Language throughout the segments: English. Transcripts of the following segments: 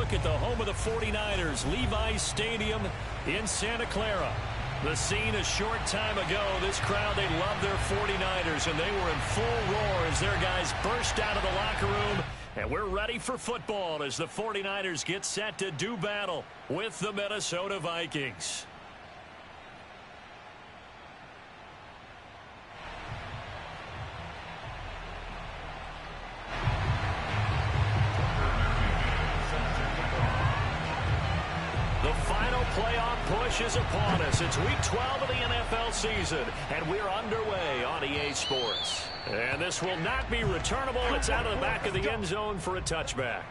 look at the home of the 49ers, Levi's Stadium in Santa Clara. The scene a short time ago, this crowd, they love their 49ers, and they were in full roar as their guys burst out of the locker room. And we're ready for football as the 49ers get set to do battle with the Minnesota Vikings. The final playoff push is upon us. It's week 12 of the NFL season, and we're underway on EA Sports. And this will not be returnable. It's out of the back of the end zone for a touchback.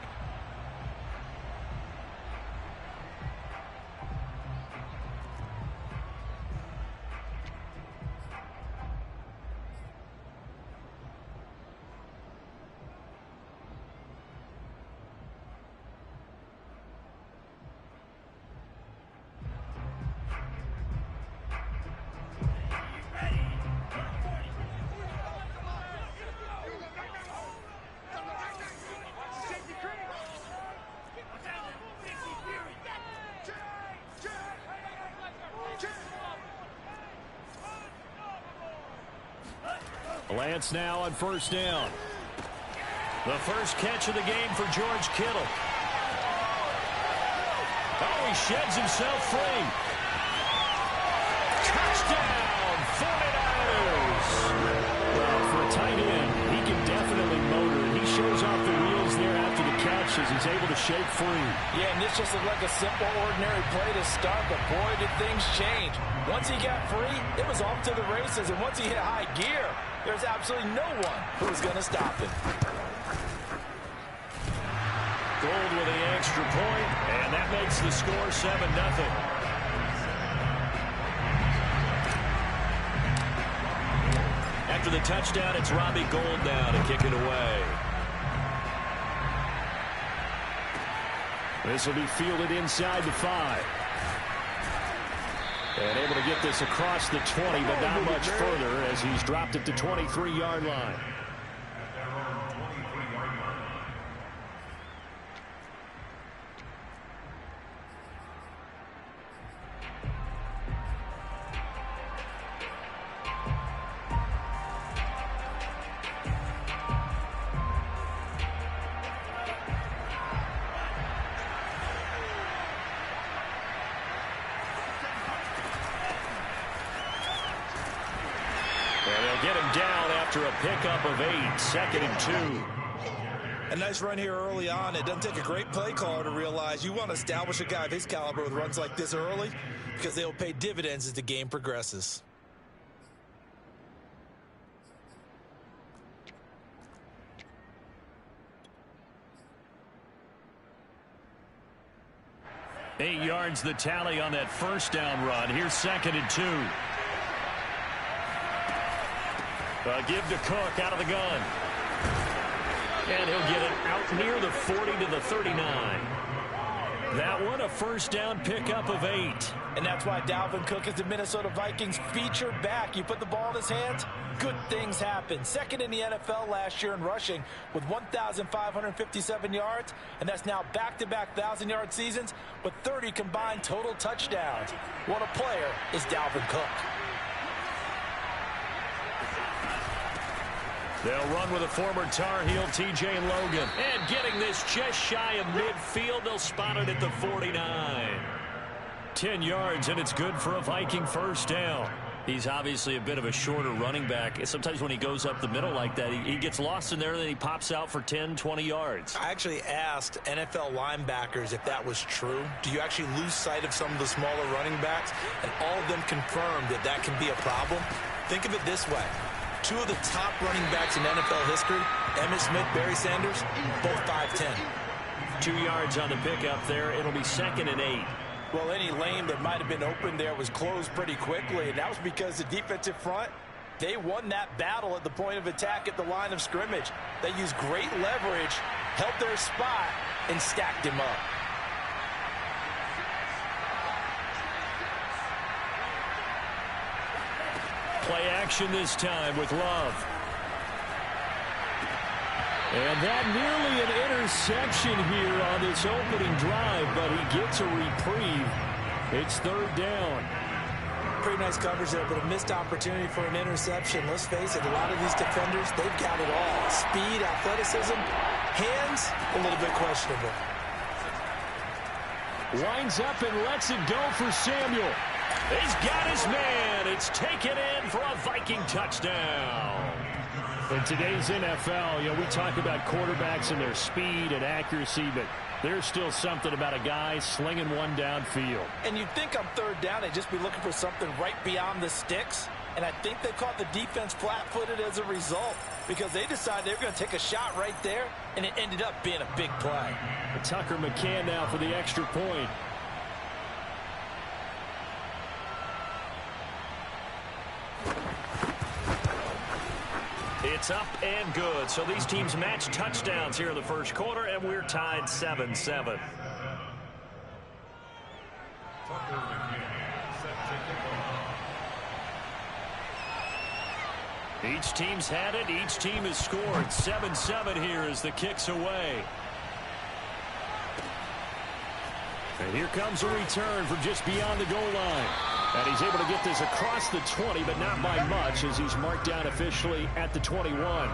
Lance now on first down. The first catch of the game for George Kittle. Oh, he sheds himself free. Touchdown, 49ers. Well, for a tight end, he can definitely motor, and he shows off the wheels there after the catch as he's able to shake free. Yeah, and this just looked like a simple, ordinary play to start, but boy, did things change. Once he got free, it was off to the races, and once he hit high gear, there's absolutely no one who's going to stop him. Gold with the extra point, and that makes the score 7-0. After the touchdown, it's Robbie Gould now to kick it away. This will be fielded inside the 5. And able to get this across the 20, but not much further as he's dropped it to 23-yard line. Get him down after a pickup of 8, 2nd and 2. A nice run here early on. It doesn't take a great play caller to realize you want to establish a guy of his caliber with runs like this early because they'll pay dividends as the game progresses. Eight yards the tally on that first down run. Here's 2nd and 2. Give to Cook out of the gun. And he'll get it out near the 40 to the 39. That one a first down pickup of 8. And that's why Dalvin Cook is the Minnesota Vikings featured back. You put the ball in his hands, good things happen. Second in the NFL last year in rushing with 1,557 yards. And that's now back-to-back 1,000-yard seasons with 30 combined total touchdowns. What a player is Dalvin Cook. They'll run with a former Tar Heel, TJ Logan. And getting this just shy of midfield, they'll spot it at the 49. 10 yards, and it's good for a Viking first down. He's obviously a bit of a shorter running back. Sometimes when he goes up the middle like that, he gets lost in there, and then he pops out for 10, 20 yards. I actually asked NFL linebackers if that was true. Do you actually lose sight of some of the smaller running backs? And all of them confirmed that that can be a problem. Think of it this way. Two of the top running backs in NFL history, Emmitt Smith, Barry Sanders, both 5'10". 2 yards on the pickup there. It'll be 2nd and 8. Well, any lane that might have been open there was closed pretty quickly, and that was because the defensive front, they won that battle at the point of attack at the line of scrimmage. They used great leverage, held their spot, and stacked him up. Play action this time with Love. And that nearly an interception here on this opening drive, but he gets a reprieve. It's third down. Pretty nice coverage there, but a missed opportunity for an interception. Let's face it, a lot of these defenders, they've got it all. Speed, athleticism, hands, a little bit questionable. Winds up and lets it go for Samuel. He's got his man. It's taken in for a Viking touchdown. In today's NFL, we talk about quarterbacks and their speed and accuracy, but there's still something about a guy slinging one downfield. And you'd think on third down, they'd just be looking for something right beyond the sticks. And I think they caught the defense flat-footed as a result because they decided they were going to take a shot right there, and it ended up being a big play. Tucker McCann now for the extra point. It's up and good. So these teams match touchdowns here in the first quarter, and we're tied 7-7. Each team's had it. Each team has scored. 7-7 here as the kick's away. And here comes a return from just beyond the goal line. And he's able to get this across the 20, but not by much as he's marked down officially at the 21.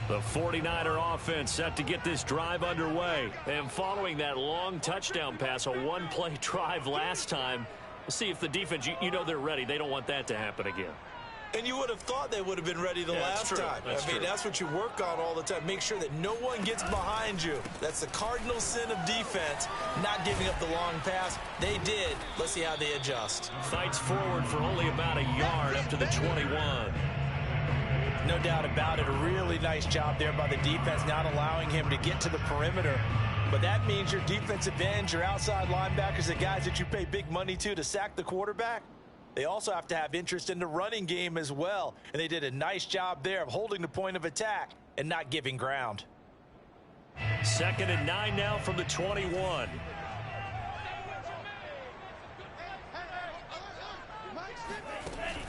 The 49er offense set to get this drive underway. And following that long touchdown pass, a one-play drive last time, we'll see if the defense, they're ready. They don't want that to happen again. And you would have thought they would have been ready the last time. That's what you work on all the time. Make sure that no one gets behind you. That's the cardinal sin of defense, not giving up the long pass. They did. Let's see how they adjust. Fights forward for only about a yard up to the 21. No doubt about it. A really nice job there by the defense, not allowing him to get to the perimeter. But that means your defensive ends, your outside linebackers, the guys that you pay big money to sack the quarterback, they also have to have interest in the running game as well. And they did a nice job there of holding the point of attack and not giving ground. 2nd and 9 now from the 21.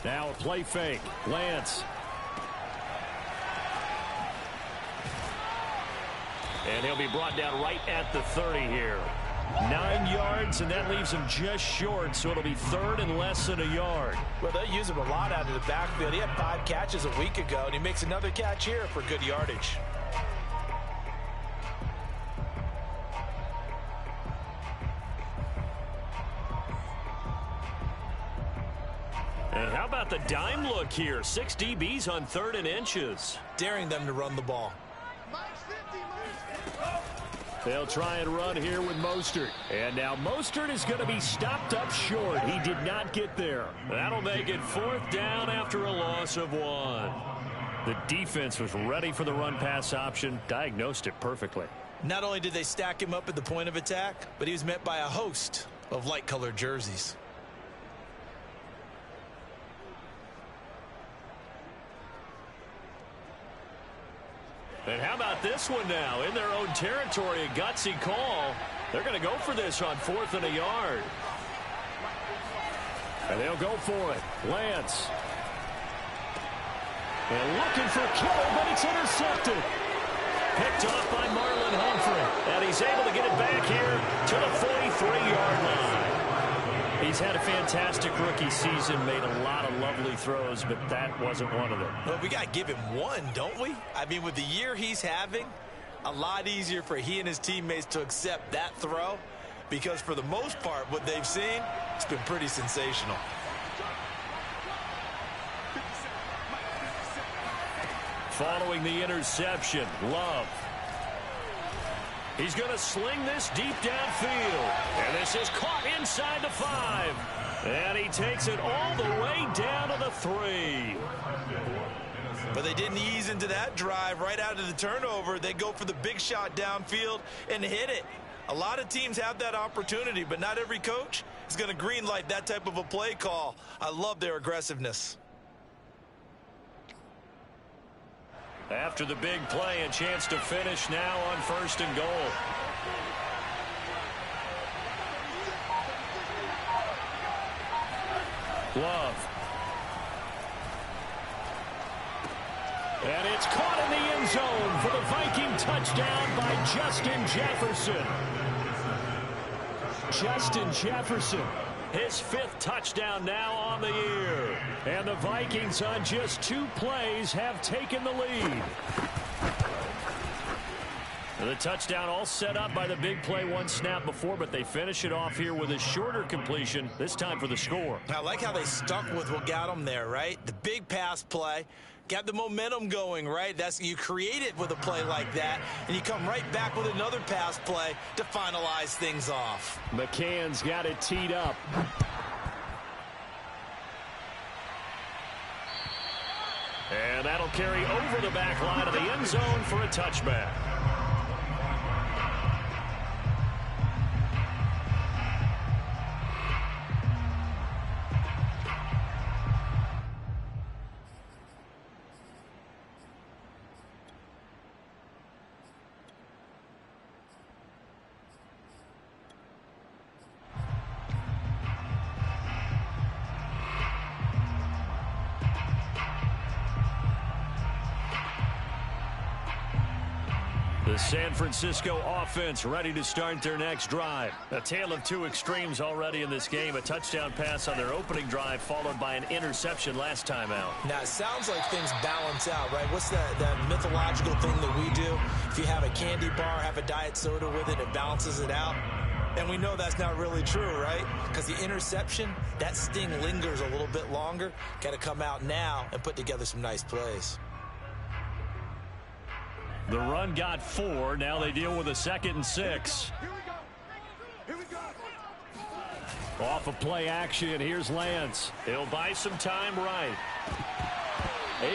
Now a play fake. Lance. And he'll be brought down right at the 30 here. 9 yards, and that leaves him just short, so it'll be 3rd and less than a yard. Well, they use him a lot out of the backfield. He had 5 catches a week ago, and he makes another catch here for good yardage. And how about the dime look here? 6 DBs on 3rd and inches. Daring them to run the ball. They'll try and run here with Mostert. And now Mostert is going to be stopped up short. He did not get there. That'll make it 4th down after a loss of 1. The defense was ready for the run-pass option, diagnosed it perfectly. Not only did they stack him up at the point of attack, but he was met by a host of light-colored jerseys. And how about this one now? In their own territory, a gutsy call. They're going to go for this on 4th and a yard. And they'll go for it. Lance. And looking for Kittle, but it's intercepted. Picked off by Marlon Humphrey. And he's able to get it back here to the 43-yard line. He's had a fantastic rookie season, made a lot of lovely throws, but that wasn't one of them. Well, we got to give him one, don't we? I mean, with the year he's having, a lot easier for he and his teammates to accept that throw because for the most part, what they've seen, it's been pretty sensational. Following the interception, Love. He's going to sling this deep downfield. And this is caught inside the 5. And he takes it all the way down to the 3. But they didn't ease into that drive right out of the turnover. They go for the big shot downfield and hit it. A lot of teams have that opportunity, but not every coach is going to green light that type of a play call. I love their aggressiveness. After the big play, a chance to finish now on 1st and goal. Love. And it's caught in the end zone for the Viking touchdown by Justin Jefferson. Justin Jefferson, his 5th touchdown now on the year. And the Vikings on just 2 plays have taken the lead. The touchdown all set up by the big play 1 snap before, but they finish it off here with a shorter completion, this time for the score. I like how they stuck with what got them there, right? The big pass play. Got the momentum going, right? You create it with a play like that, and you come right back with another pass play to finalize things off. McCann's got it teed up. And that'll carry over the back line of the end zone for a touchback. The San Francisco offense ready to start their next drive. A tale of 2 extremes already in this game. A touchdown pass on their opening drive followed by an interception last time out. Now, it sounds like things balance out, right? What's that mythological thing that we do? If you have a candy bar, have a diet soda with it, it balances it out. And we know that's not really true, right? Because the interception, that sting lingers a little bit longer. Got to come out now and put together some nice plays. The run got 4. Now they deal with a 2nd and 6. Here we go. Off of play action, here's Lance. He'll buy some time right.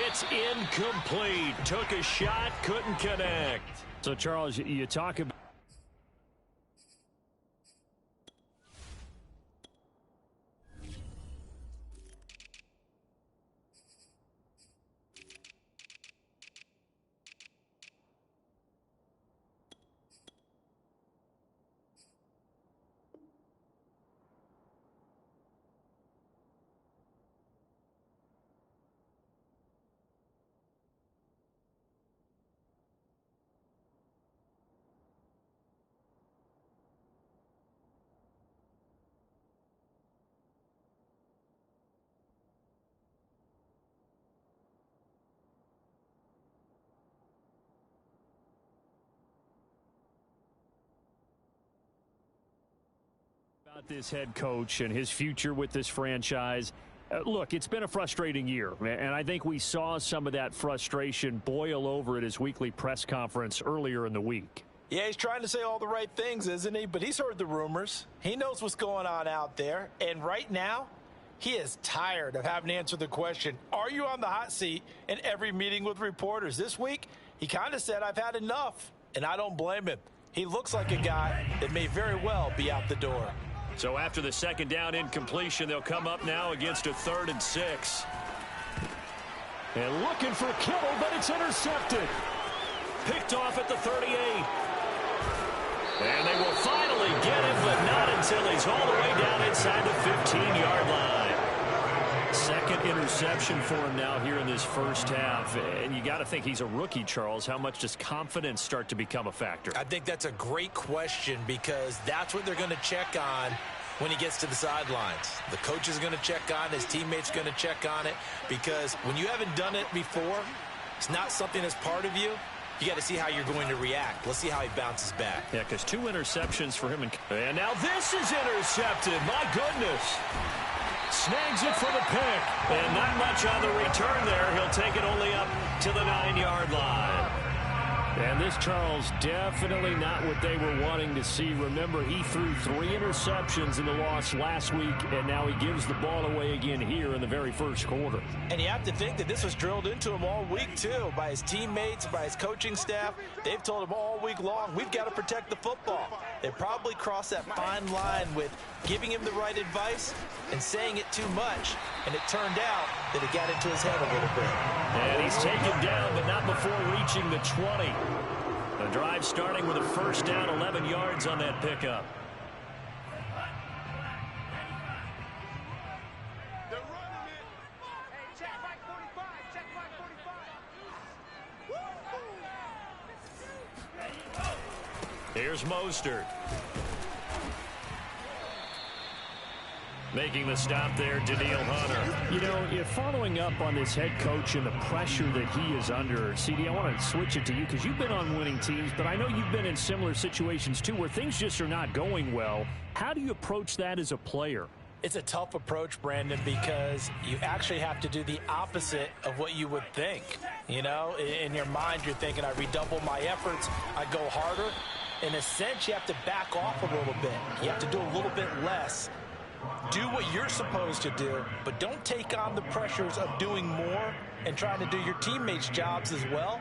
It's incomplete. Took a shot, couldn't connect. So, Charles, you talk about this head coach and his future with this franchise. Look, it's been a frustrating year, and I think we saw some of that frustration boil over at his weekly press conference earlier in the week. Yeah, he's trying to say all the right things, isn't he? But he's heard the rumors. He knows what's going on out there. And right now, he is tired of having to answer the question, are you on the hot seat in every meeting with reporters? This week, he kind of said, I've had enough, and I don't blame him. He looks like a guy that may very well be out the door. So after the 2nd down incompletion, they'll come up now against a 3rd and 6. And looking for Kittle, but it's intercepted. Picked off at the 38. And they will finally get him, but not until he's all the way down inside the 15-yard line. 2nd interception for him now here in this first half. And you got to think he's a rookie, Charles. How much does confidence start to become a factor? I think that's a great question because that's what they're going to check on when he gets to the sidelines. The coach is going to check on it. His teammates going to check on it because when you haven't done it before, it's not something that's part of you. You got to see how you're going to react. Let's see how he bounces back. Yeah, because 2 interceptions for him. And now this is intercepted. My goodness. Snags it for the pick. And not much on the return there. He'll take it only up to the 9-yard line. And this, Charles, definitely not what they were wanting to see. Remember, he threw 3 interceptions in the loss last week, and now he gives the ball away again here in the very first quarter. And you have to think that this was drilled into him all week, too, by his teammates, by his coaching staff. They've told him all week long, we've got to protect the football. They probably crossed that fine line with giving him the right advice and saying it too much, and it turned out that it got into his head a little bit. And he's taken down, but not before reaching the 20. The drive starting with a first down, 11 yards on that pickup. They're running it. Hey, check back 45. Check back 45. Here's Mostert. Making the stop there, Daniil Hunter. You know, if following up on this head coach and the pressure that he is under, CD, I want to switch it to you because you've been on winning teams, but I know you've been in similar situations too where things just are not going well. How do you approach that as a player? It's a tough approach, Brandon, because you actually have to do the opposite of what you would think. You know, in your mind, you're thinking, I redouble my efforts, I go harder. In a sense, you have to back off a little bit. You have to do a little bit less. Do what you're supposed to do, but don't take on the pressures of doing more and trying to do your teammates' jobs as well.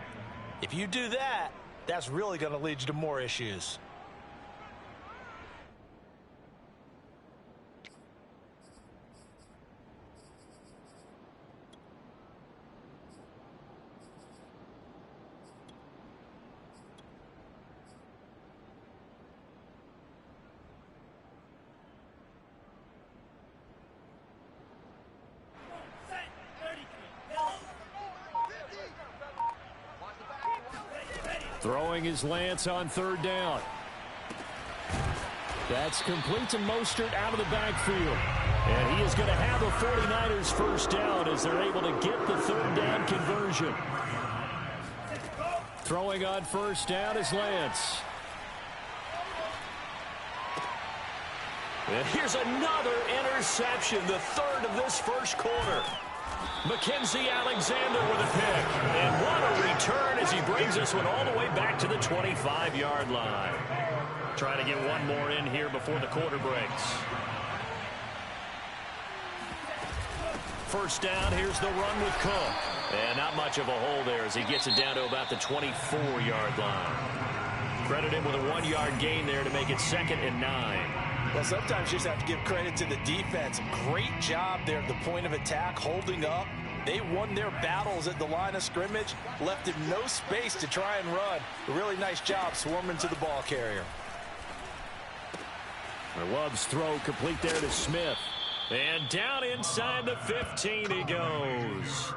If you do that, that's really going to lead you to more issues. Throwing his Lance on third down. That's complete to Mostert out of the backfield. And he is going to have a 49ers first down as they're able to get the third down conversion. Throwing on first down is Lance. And here's another interception, the third of this first quarter. Mackenzie Alexander with a pick. And what a return as he brings this one all the way back to the 25-yard line. Trying to get one more in here before the quarter breaks. First down, here's the run with Cook. And not much of a hole there as he gets it down to about the 24-yard line. Credit him with a 1-yard gain there to make it 2nd and 9. Well, sometimes you just have to give credit to the defense. Great job there at the point of attack, holding up. They won their battles at the line of scrimmage, left him no space to try and run. A really nice job swarming to the ball carrier. Love's throw complete there to Smith. And down inside the 15 he goes.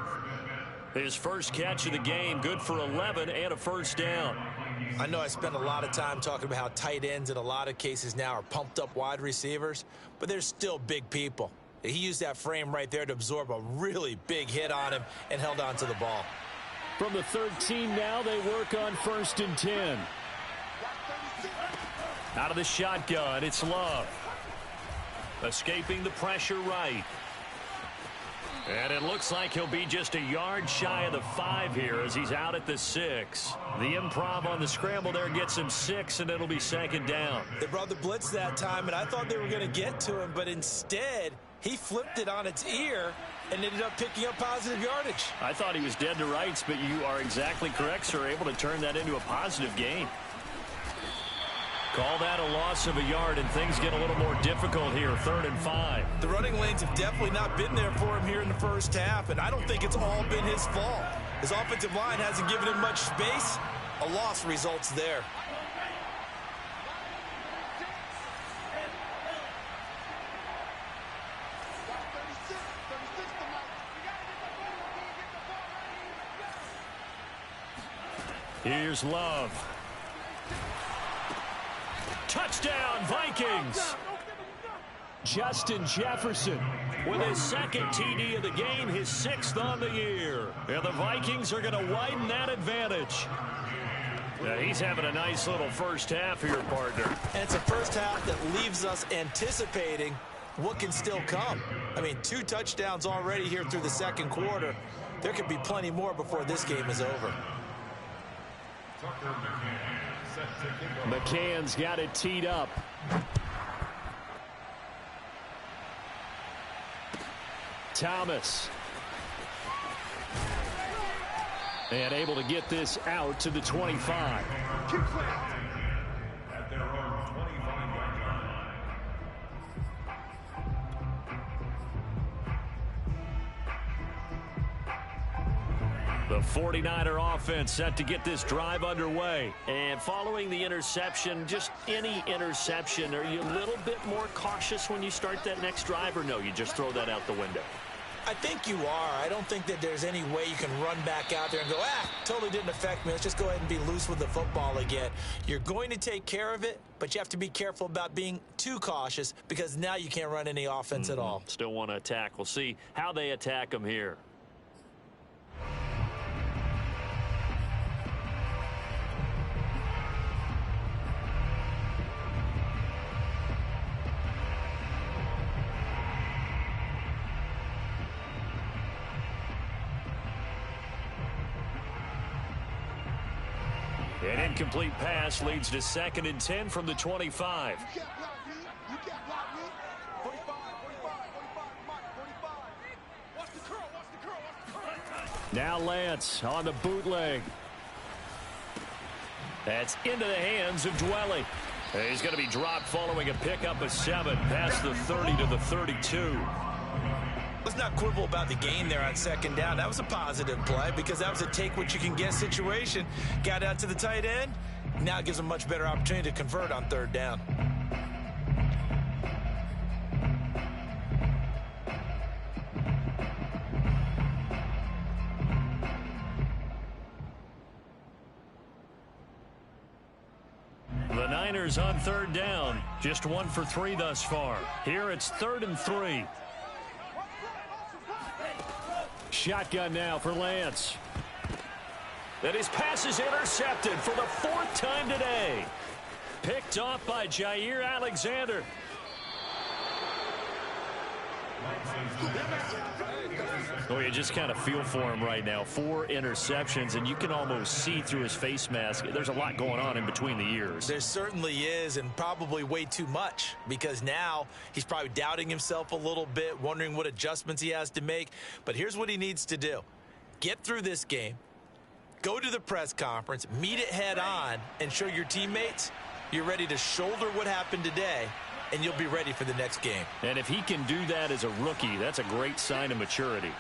His first catch of the game, good for 11 and a first down. I know I spent a lot of time talking about how tight ends in a lot of cases now are pumped up wide receivers, but they're still big people. He used that frame right there to absorb a really big hit on him and held on to the ball. From the 13 now, they work on 1st and 10. Out of the shotgun, it's Love. Escaping the pressure right. And it looks like he'll be just a yard shy of the 5 here as he's out at the 6. The improv on the scramble there gets him 6, and it'll be 2nd down. They brought the blitz that time, and I thought they were going to get to him, but instead he flipped it on its ear and ended up picking up positive yardage. I thought he was dead to rights, but you are exactly correct, sir. Able to turn that into a positive gain. Call that a loss of a yard, and things get a little more difficult here, 3rd and 5. The running lanes have definitely not been there for him here in the first half, and I don't think it's all been his fault. His offensive line hasn't given him much space. A loss results there. Here's Love. Touchdown, Vikings! Justin Jefferson with his 2nd TD of the game, his 6th on the year. And the Vikings are going to widen that advantage. Now, he's having a nice little first half here, partner. And it's a first half that leaves us anticipating what can still come. I mean, 2 touchdowns already here through the 2nd quarter. There could be plenty more before this game is over. McCann's got it teed up. Thomas. And able to get this out to the 25. At their own 25. 49er offense set to get this drive underway. And following the interception, just any interception, are you a little bit more cautious when you start that next drive, or no, you just throw that out the window? I think you are. I don't think that there's any way you can run back out there and go, totally didn't affect me. Let's just go ahead and be loose with the football again. You're going to take care of it, but you have to be careful about being too cautious because now you can't run any offense at all. Still want to attack. We'll see how they attack them here. An incomplete pass leads to 2nd and 10 from the 25. You can't block me. You can't block me. 45, 45, 45. Watch the curl, watch the curl, watch the curl. Now Lance on the bootleg. That's into the hands of Dwelly. He's going to be dropped following a pickup of 7 past the 30 to the 32. Let's not quibble about the gain there on 2nd down. That was a positive play because that was a take-what-you-can-get situation. Got out to the tight end. Now it gives them a much better opportunity to convert on 3rd down. The Niners on 3rd down. Just 1 for 3 thus far. Here it's 3rd and 3. Shotgun now for Lance. And his pass is intercepted for the 4th time today. Picked off by Jair Alexander. Oh, you just kind of feel for him right now. 4 interceptions, and you can almost see through his face mask. There's a lot going on in between the ears. There certainly is, and probably way too much, because now he's probably doubting himself a little bit, wondering what adjustments he has to make. But here's what he needs to do. Get through this game, go to the press conference, meet it head on, and show your teammates you're ready to shoulder what happened today, and you'll be ready for the next game. And if he can do that as a rookie, that's a great sign of maturity.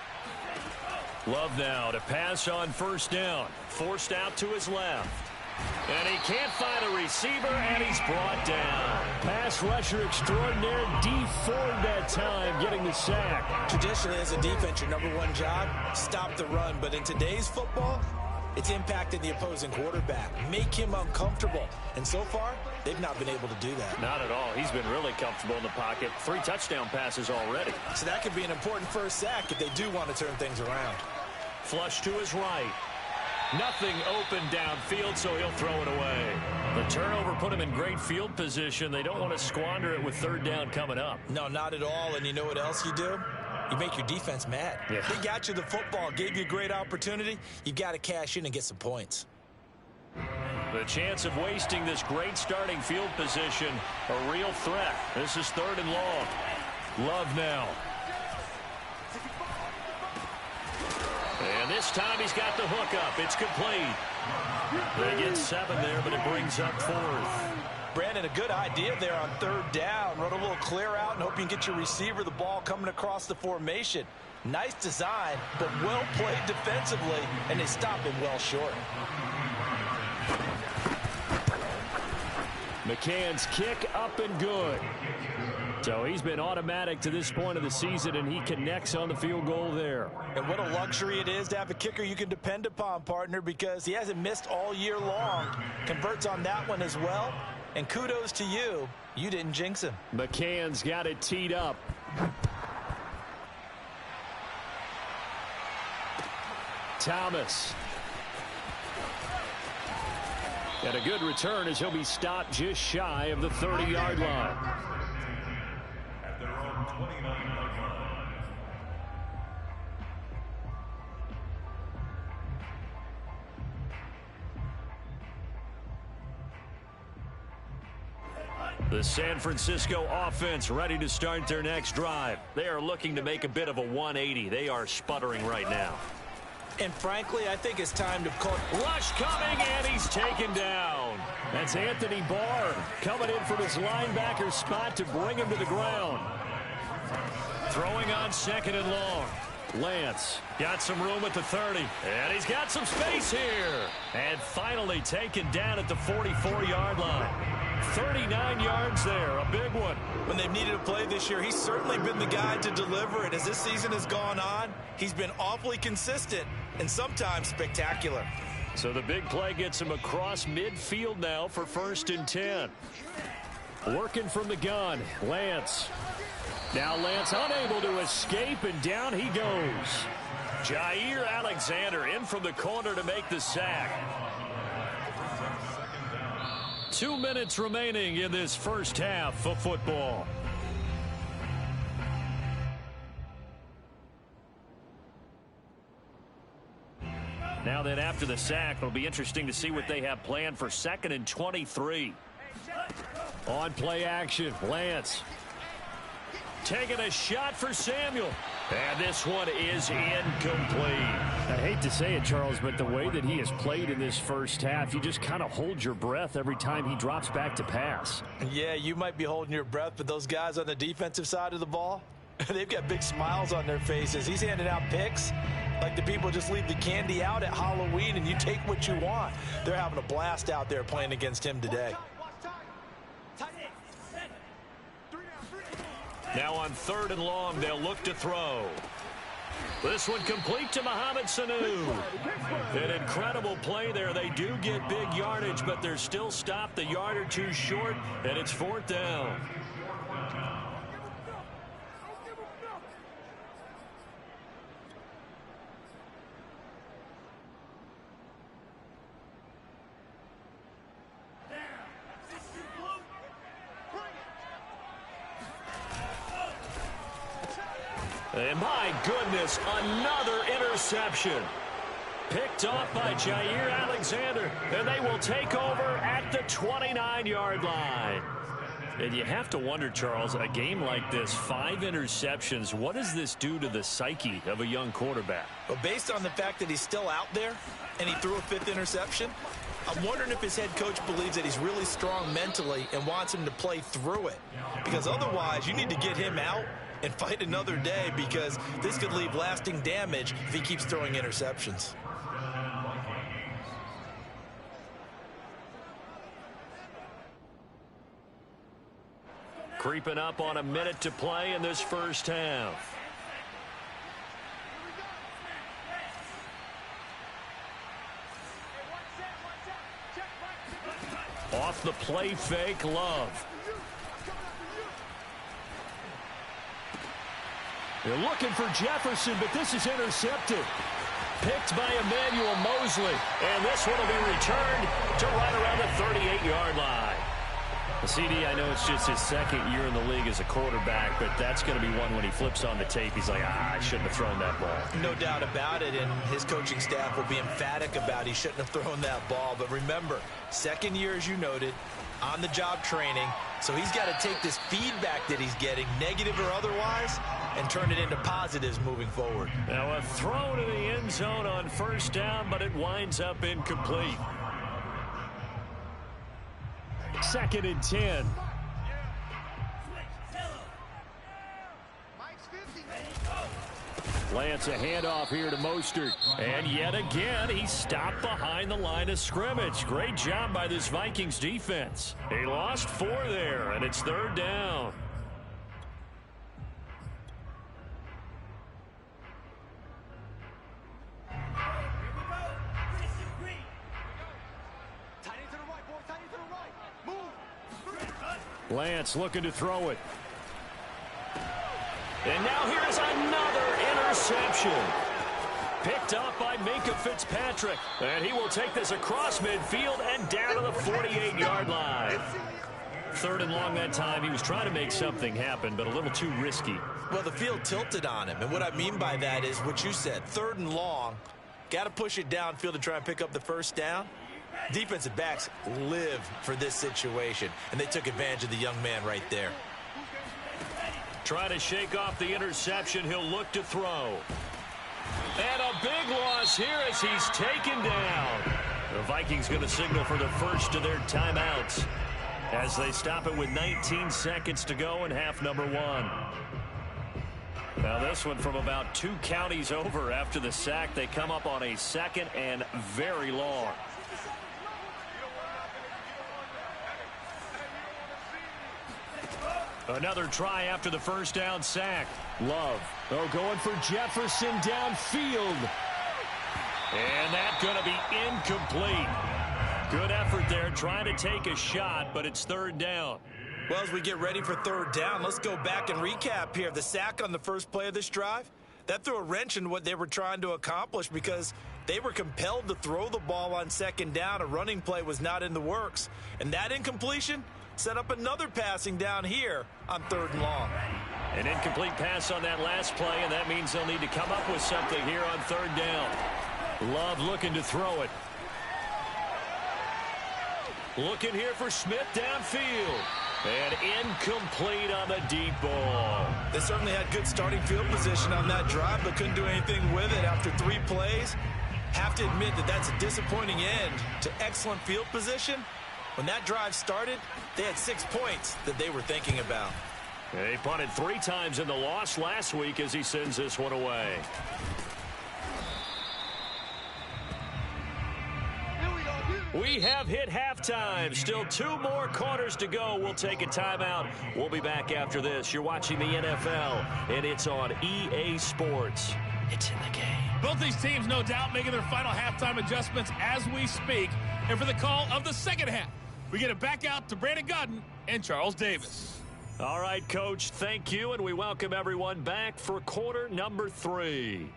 Love now to pass on 1st down. Forced out to his left. And he can't find a receiver, and he's brought down. Pass rusher extraordinaire, D Ford that time, getting the sack. Traditionally, as a defense, your #1 job, stop the run. But in today's football, it's impacted the opposing quarterback. Make him uncomfortable. And so far, they've not been able to do that. Not at all. He's been really comfortable in the pocket. 3 touchdown passes already. So that could be an important first sack if they do want to turn things around. Flush to his right. Nothing open downfield, so he'll throw it away. The turnover put him in great field position. They don't want to squander it with 3rd down coming up. No, not at all. And you know what else you do? You make your defense mad. Yeah. They got you the football, gave you a great opportunity. You've got to cash in and get some points. The chance of wasting this great starting field position, a real threat. This is 3rd and long. Love now. And this time he's got the hook up. It's complete. They get 7 there, but it brings up 4th. Brandon, a good idea there on 3rd down. Run a little clear out and hope you can get your receiver the ball coming across the formation. Nice design, but well played defensively, and they stop him well short. McCann's kick up and good. So he's been automatic to this point of the season, and he connects on the field goal there. And what a luxury it is to have a kicker you can depend upon, partner, because he hasn't missed all year long. Converts on that one as well. And kudos to you. You didn't jinx him. McCann's got it teed up. Thomas. And a good return as he'll be stopped just shy of the 30-yard line. At their own 29-yard line. The San Francisco offense ready to start their next drive. They are looking to make a bit of a 180. They are sputtering right now. And frankly, I think it's time to call. Rush coming, and he's taken down. That's Anthony Barr coming in from his linebacker spot to bring him to the ground. Throwing on 2nd and long. Lance got some room at the 30, and he's got some space here. And finally taken down at the 44-yard line. 39 yards there, a big one. When they've needed a play this year, he's certainly been the guy to deliver it. As this season has gone on, he's been awfully consistent and sometimes spectacular. So the big play gets him across midfield now for 1st and 10. Working from the gun, Lance. Now Lance unable to escape, and down he goes. Jair Alexander in from the corner to make the sack. 2 minutes remaining in this first half of football. Now then, after the sack, it'll be interesting to see what they have planned for 2nd and 23. On play action, Lance. Taking a shot for Samuel. And this one is incomplete. I hate to say it, Charles, but the way that he has played in this first half, you just kind of hold your breath every time he drops back to pass. Yeah, you might be holding your breath, but those guys on the defensive side of the ball, they've got big smiles on their faces. He's handing out picks like the people just leave the candy out at Halloween and you take what you want. They're having a blast out there playing against him today. Now on 3rd and long, they'll look to throw. This one complete to Mohamed Sanu. An incredible play there. They do get big yardage, but they're still stopped a yard or two short, and it's 4th down. And my goodness, another interception. Picked off by Jair Alexander. And they will take over at the 29-yard line. And you have to wonder, Charles, a game like this, 5 interceptions, what does this do to the psyche of a young quarterback? Well, based on the fact that he's still out there and he threw a 5th interception, I'm wondering if his head coach believes that he's really strong mentally and wants him to play through it. Because otherwise, you need to get him out and fight another day, because this could leave lasting damage if he keeps throwing interceptions. Creeping up on a minute to play in this first half. Off the play fake, Love. They're looking for Jefferson, but this is intercepted. Picked by Emmanuel Mosley. And this one will be returned to right around the 38-yard line. CD, I know it's just his 2nd year in the league as a quarterback, but that's going to be one when he flips on the tape. He's like, I shouldn't have thrown that ball. No doubt about it, and his coaching staff will be emphatic about he shouldn't have thrown that ball. But remember, 2nd year, as you noted, on-the-job training. So he's got to take this feedback that he's getting, negative or otherwise, and turn it into positives moving forward. Now a throw to the end zone on 1st down, but it winds up incomplete. 2nd and 10. Lance a handoff here to Mostert. And yet again, he stopped behind the line of scrimmage. Great job by this Vikings defense. He lost 4 there, and it's 3rd down. Lance looking to throw it. And now here's another interception. Picked up by Minkah Fitzpatrick. And he will take this across midfield and down to the 48-yard line. 3rd and long that time. He was trying to make something happen, but a little too risky. Well, the field tilted on him. And what I mean by that is what you said. 3rd and long. Got to push it downfield to try and pick up the 1st down. Defensive backs live for this situation, and they took advantage of the young man right there. Trying to shake off the interception. He'll look to throw. And a big loss here as he's taken down. The Vikings going to signal for the first of their timeouts as they stop it with 19 seconds to go in half number 1. Now this one from about 2 counties over after the sack. They come up on a 2nd and very long. Another try after the first down sack. Love. Oh, going for Jefferson downfield. And that's going to be incomplete. Good effort there trying to take a shot, but it's 3rd down. Well, as we get ready for 3rd down, let's go back and recap here. The sack on the first play of this drive, that threw a wrench in what they were trying to accomplish because they were compelled to throw the ball on 2nd down. A running play was not in the works. And that incompletion set up another passing down here on 3rd and long. An incomplete pass on that last play, and that means they'll need to come up with something here on 3rd down. Love looking to throw it. Looking here for Smith downfield. And incomplete on the deep ball. They certainly had good starting field position on that drive, but couldn't do anything with it after 3 plays. Have to admit that that's a disappointing end to excellent field position. When that drive started, they had 6 points that they were thinking about. They punted 3 times in the loss last week as he sends this one away. We have hit halftime. Still 2 more quarters to go. We'll take a timeout. We'll be back after this. You're watching the NFL, and it's on EA Sports. It's in the game. Both these teams, no doubt, making their final halftime adjustments as we speak. And for the call of the second half, we get it back out to Brandon Godden and Charles Davis. All right, Coach, thank you, and we welcome everyone back for quarter number 3.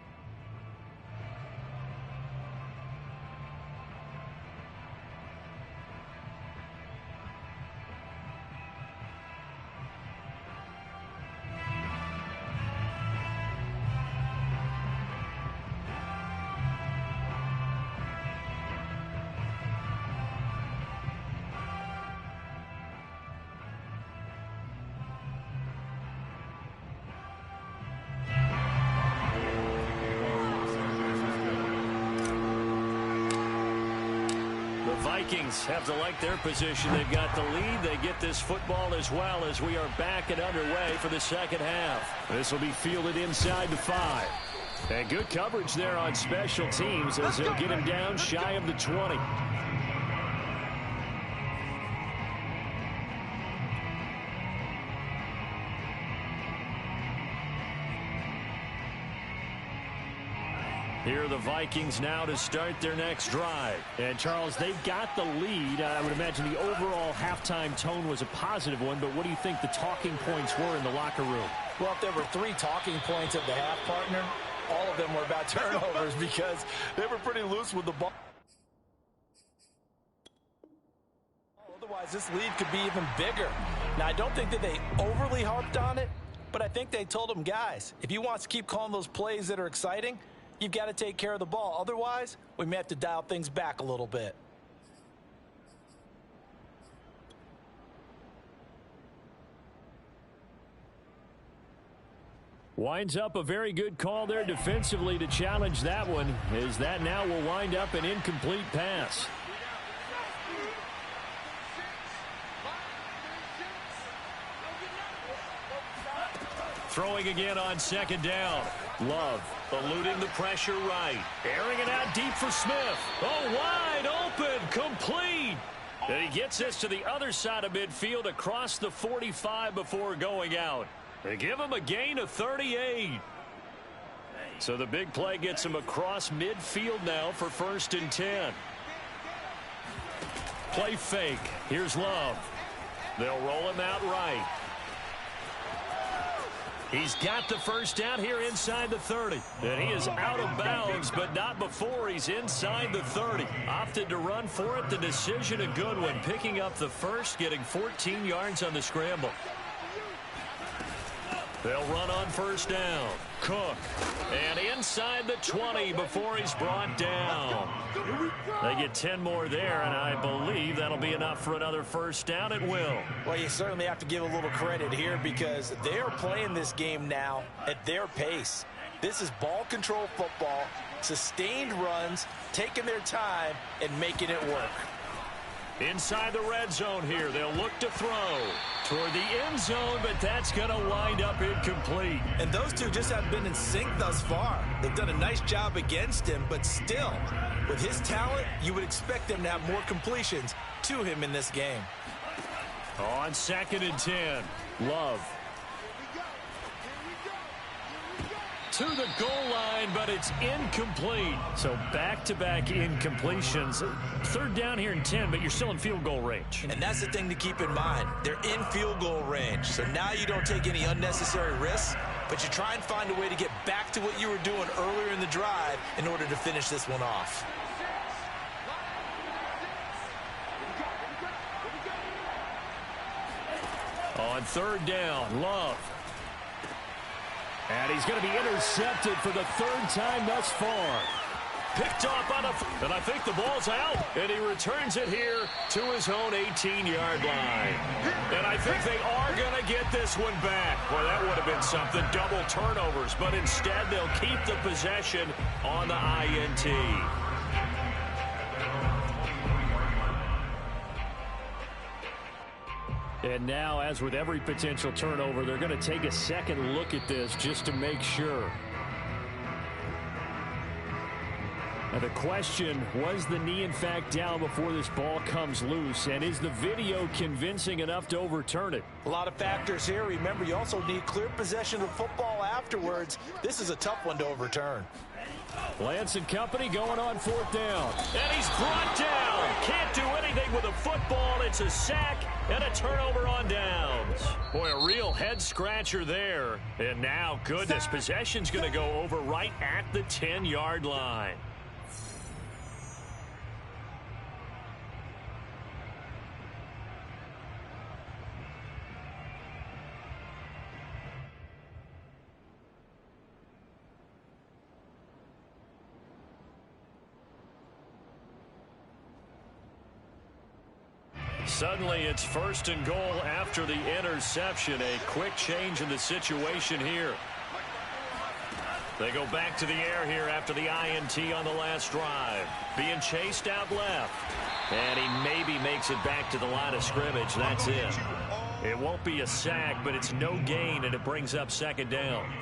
Vikings have to like their position. They've got the lead. They get this football as well as we are back and underway for the second half. This will be fielded inside the 5. And good coverage there on special teams as they'll get him down shy of the 20. Here are the Vikings now to start their next drive. And, Charles, they've got the lead. I would imagine the overall halftime tone was a positive one, but what do you think the talking points were in the locker room? Well, if there were 3 talking points at the half, partner, all of them were about turnovers because they were pretty loose with the ball. Otherwise, this lead could be even bigger. Now, I don't think that they overly harped on it, but I think they told them, guys, if you want to keep calling those plays that are exciting, you've got to take care of the ball. Otherwise, we may have to dial things back a little bit. Winds up a very good call there defensively to challenge that one, as that now will wind up an incomplete pass. Throwing again on 2nd down. Love eluding the pressure right. Airing it out deep for Smith. Oh, wide open. Complete. And he gets this to the other side of midfield across the 45 before going out. They give him a gain of 38. So the big play gets him across midfield now for 1st and 10. Play fake. Here's Love. They'll roll him out right. He's got the first down here inside the 30. And he is out of bounds, but not before he's inside the 30. Opted to run for it. The decision a good one. Picking up the first, getting 14 yards on the scramble. They'll run on 1st down. Cook. And inside the 20 before he's brought down. They get 10 more there, and I believe that'll be enough for another 1st down. It will. Well, you certainly have to give a little credit here because they're playing this game now at their pace. This is ball control football, sustained runs, taking their time, and making it work. Inside the red zone here, they'll look to throw toward the end zone, but that's going to wind up incomplete. And those two just haven't been in sync thus far. They've done a nice job against him, but still, with his talent, you would expect them to have more completions to him in this game. On 2nd and 10, Love. To the goal line, but it's incomplete. So back-to-back incompletions. 3rd down here and 10, but you're still in field goal range. And that's the thing to keep in mind. They're in field goal range. So now you don't take any unnecessary risks, but you try and find a way to get back to what you were doing earlier in the drive in order to finish this one off. On 3rd down, Love. And he's going to be intercepted for the 3rd time thus far. Picked off on and I think the ball's out. And he returns it here to his own 18-yard line. And I think they are going to get this one back. Well, that would have been something, double turnovers. But instead, they'll keep the possession on the INT. And now, as with every potential turnover, they're going to take a second look at this just to make sure. Now the question, was the knee in fact down before this ball comes loose? And is the video convincing enough to overturn it? A lot of factors here. Remember, you also need clear possession of football afterwards. This is a tough one to overturn. Lance and company going on 4th down. And he's brought down. Can't do anything with a football. It's a sack and a turnover on downs. Boy, a real head-scratcher there. And now, goodness, possession's going to go over right at the 10-yard line. Suddenly, it's 1st and goal after the interception. A quick change in the situation here. They go back to the air here after the INT on the last drive. Being chased out left. And he maybe makes it back to the line of scrimmage. That's it. It won't be a sack, but it's no gain, and it brings up 2nd down.